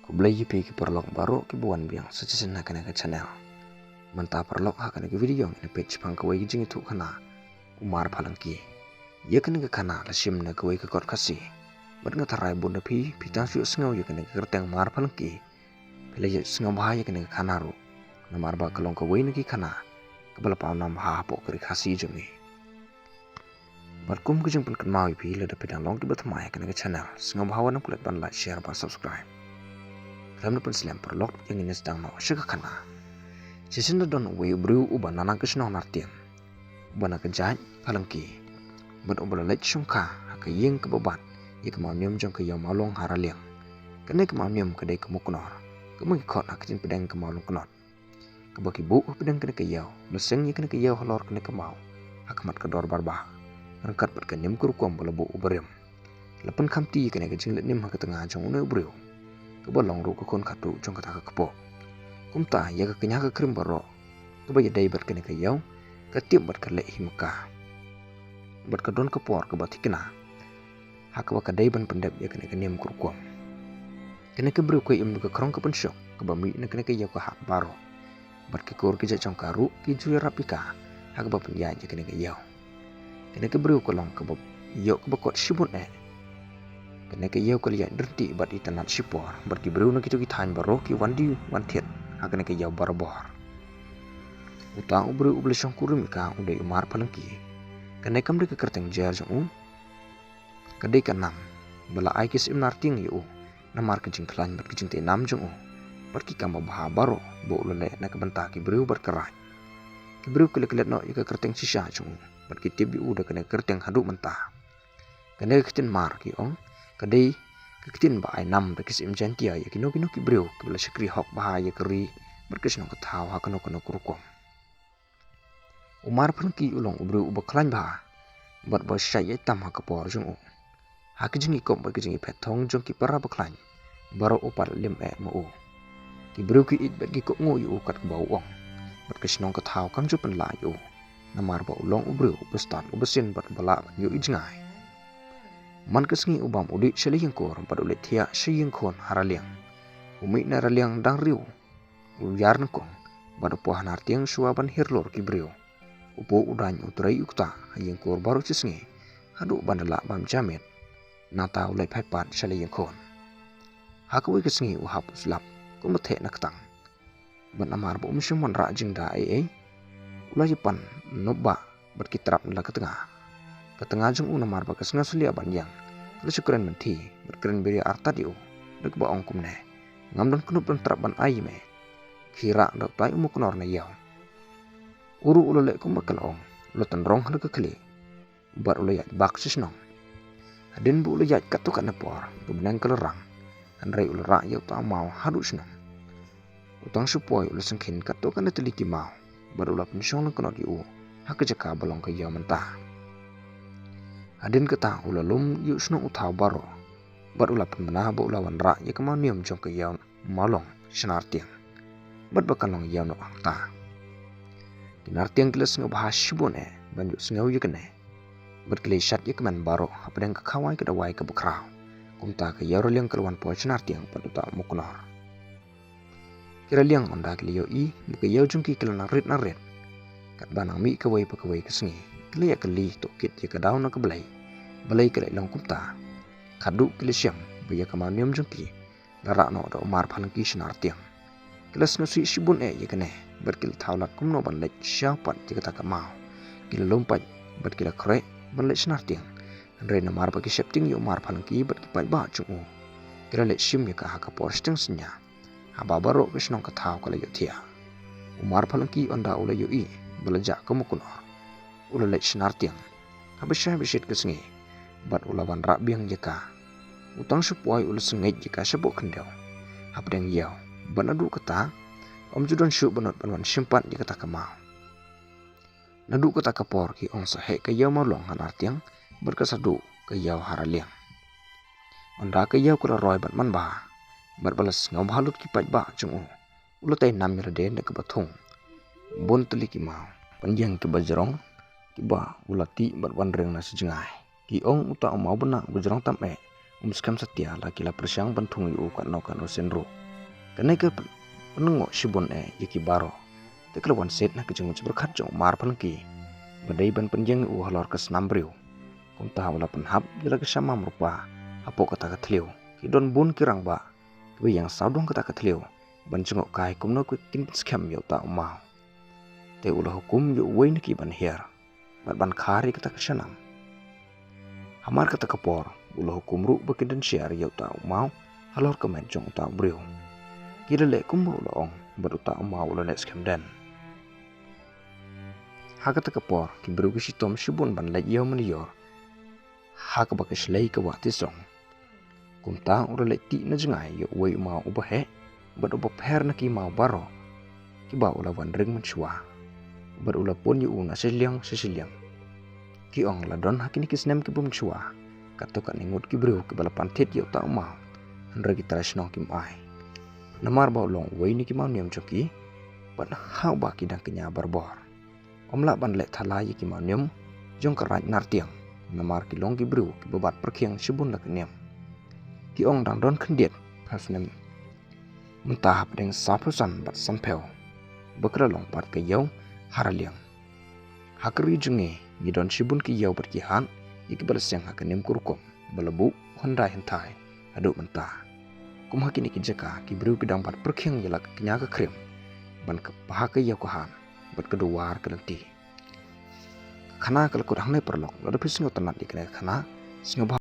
Ku belai yipi ki perlok baru ki buan biang sejesen hakana ke channel. Manta perlok hakana ke video ni page pang kawai ki jing itu kana umar palangki. Ye kana ke kana la sim na kawai ke kot kasi. Bat nga tarai bunda pi tang su sngau ye kana ke kerteng mar palangki. Pila ye sngau bahaya kana ke kana ru. Na mar ba kalong kawai na ki kana. Kabala pa nam ha po kari kasi jungi. Bat kum kujung pun kan mau yipi la dapat dang long ki batmai kana ke channel. Sngau bahawa na kulit ban like share ba subscribe. Dalam depan selam perlok yang ini sedang mau syaka kana. Sesin don we bru uban nanang kesnong nartian. Ubana kejat palangki. Bat ubala lech syungka haka yeng kebebat. Ye kemau niam jong ke yau maulong haraliang. Kene kemau niam kedai kemukunor. Kemau ikot haka jin pedang kemau long kenot. Kebaki bu pedang kene ke yau. Leseng ye kene ke yau halor kene kemau. Hakamat kedor barbah. Rangkat bat kenim kurukom bala bu ubariam. Lepan kamti kene ke jing let nim haka tengah jong une ubriu. Kebalong ru kekon katu jong kata kepo. Kumta ya ke kenya ke krim baro. Kebaya dai bat kene ke yau. Ketiap bat kelek himka. Bat kedon kepor ke bat hikena. Haka baka dai ban pendep ya kene ke niam kurukom. Kene ke beriu ke im ke kerong ke pensyok. Kebami na kene ke yau ke hak baro. Bat ke kur ke jong karu ki juya rapika. Haka ba penyan ya kene ke yau. Kene ke beriu ke long ke bab yau ke bakot sibut Kene ke yau ke liat derti bat itanat sipor. Bat ki beriu na kitu ki thain baro ki wandi wantiet. Haka kene ke yau barabor. Utang uberiu ubeli syong kurim ika udai umar palangki. Kene kam de ke kerteng jar jong Kadai ke nam. Bala ai kis im narting yu. Namar ke jing klan bat ke jing te nam jong Bat ki kam baha baro. Bo ulele na ke benta ki beriu bat kerai. Ki beriu ke lekelet no ika kerteng sisa jong Bat ki tip yu da kene kerteng haduk mentah. Kene ke kitin mar ki Kadai kekitin ba ai nam da kis im jantia ya kino ki beriu ke bala syakri hok bahaya keri berkesno ke tau ha kano kurukom. Umar palangki ulong uberiu ubaklan bah. Bat ba syai tam ha kapor jong Ha ke jing ikop bat ke jing petong jong ki para baklan. Baro upat lim mo Ki beriu ki it bat ki kok ngo yu kat ke bau Bat kesno ke tau kam jo pen la yu. Namar ba ulong uberiu ubestan ubesin bat bala yu ijngai. Man kesengi ubam udik syaliyang kor bat ulit tiak syayang kon haraliang. Umi na raliang dang riu. Uyar nakong bat upuah nartiang suaban hirlor ki beriu. Upo udany uturai ukta hayang kor baru cisngi. Haduk bandala bam jamit. Nata ulai paipat syaliyang kon. Hakawi kesengi uhap uslap. Kumatek naktang. Bat namar ba umsyuman ra jing da Ulai jepan nubba bat kitrap nala ketengah. Ketengah jong namar ba kesenga sulia banjang. Kalau syukuran menti, berkeren beri arta diu. Dek ba ongkum ne. Ngam don kenup don trap ban ai me. Kira dok tai umu kenor na yau. Uru ulolek kum bakal ong. Lotan rong hal kekeli. Bat ulayat bak sisnong. Hadin bu ulayat katukan nepor. Kebenang kelerang. Andrai ulara yau ta mau hadu senong. Utang supoi ula sengkin katukan na teliki mau. Bat ula pensyong lang kenor diu. Haka jaka balong ke yau mentah. Adin kata ula lum yu senong utau baro. Bat ula penbenah ba ula wanra ya kemau niam jong ke yau malong senartiang. Bat bakalong yau no angta. Kinartiang kila sengau bahas syibun banjuk sengau yu kene. Bat kila isyat ya keman baro hapadang kekawai kedawai ke bekrau. Kumta ke yau raliang keluan poa senartiang pat uta mukunor. Kira liang onda kila yau buka yau jong ki kila narit. Kat banang mi kawai pakawai kesengi. Kila ya keli tokit ya kedau na kebelai. Belai kila ilang kumta. Kaduk kila syam. Baya kemau niam jengki. Larak no da umar palangki senartiang. Kila senusui sibun ya kene. Bat kila taulat kumno ban lech syapat ya kata kemau. Kila lompat. Bat kila korek ban lech senartiang. Andrai namar bagi syapting ya umar palangki bat kipat ba jung Kila lech syim ya kahaka por seteng senya. Haba barok kesenong ketau kala ya tia. Umar palangki onda ula yu belajak kemukunor. Ula lech senartiang. Habisya bisit kesengi. Bat ula ban rak biang jeka. Utang sepuai ula sengit jeka sebuk kendau. Hapadang yau. Ban adu kata. Om judan syuk banot banwan simpat jeka tak kemau. Nadu kata kapor ki ong sahek ke yau maulong hanartiang. Berkesadu ke yau haraliang. Onda ke yau kula roy bat man bah. Bat balas ngau halut kipat bah jung Ula tay nam mirade na ke batung. Bon teliki mau. Panjang ke bajrong. Kiba ulati bat wanreng na sejengai. Ki ong uta mau benak bajrong tam Skam setia laki la persiang bentung yu kat no senro. Kanai ke penengok shibon yaki baro. Tekelawan set na kejung berkat jong mar pelengki. Badai ban penjeng halor ke senam briu. Kum tahu la penhap jela ke syama merupa. Apok kata ketliu. Kidon bun kirang ba. Kebe yang saudong kata ketliu. Ban jengok kai kum no kin skam yau ta umau. Te ulah hukum yu wei neki ban her. Ban kari kata kesenam. Hamar kata kepor. Ulah hukum ru bekidan syar yau ta umau. Halor ke men jong ta briu. Kira lek kumbu ulah ong. Baru ta umau ulah nek skam den. Haka tekepor ki beru ki sitom shibun ban lek yau meniyor. Haka baka shlei ke wakti song. Kum ta ura lek ti na jengai yau wei umau ubahe. Bad uba per na ki mau baro. Ki ba ulah wan ring menchua. Bad ulah pun yu una sesiliang. Ki ong ladon haki ni kisnem ki bum chua. Kato kan ingut ki beru ki balapan tit yau ta umau. Handra ki tarasnong kim ai. Namar ba ulong wei ni ki mau niam joki. Bad hau ba ki dang kenya barbor. Omla ban lek thalai ki mau niam. Jong karaj nartiang. Namar ki long ki beru ki babat perkiang shibun la kenyam. Ki ong dang don kendiet. Pas nem. Mentah pedeng sapusan bat sampel. Bekra lompat ke yau haraliang. Hakeri junge gidon shibun ki yau berkihan. Iki balasyang hakenim kurukum. Balebu hondai hentai. Aduk mentah. Kum haki ni ki jaka ki beru kedang bat perkiang yala kenya ke krim. Ban ke paha ke yau kahan. Bat keduar ke lenti. Kana kalau kurang ni perlok. Lalu pisngo tenat di kena kana. Singo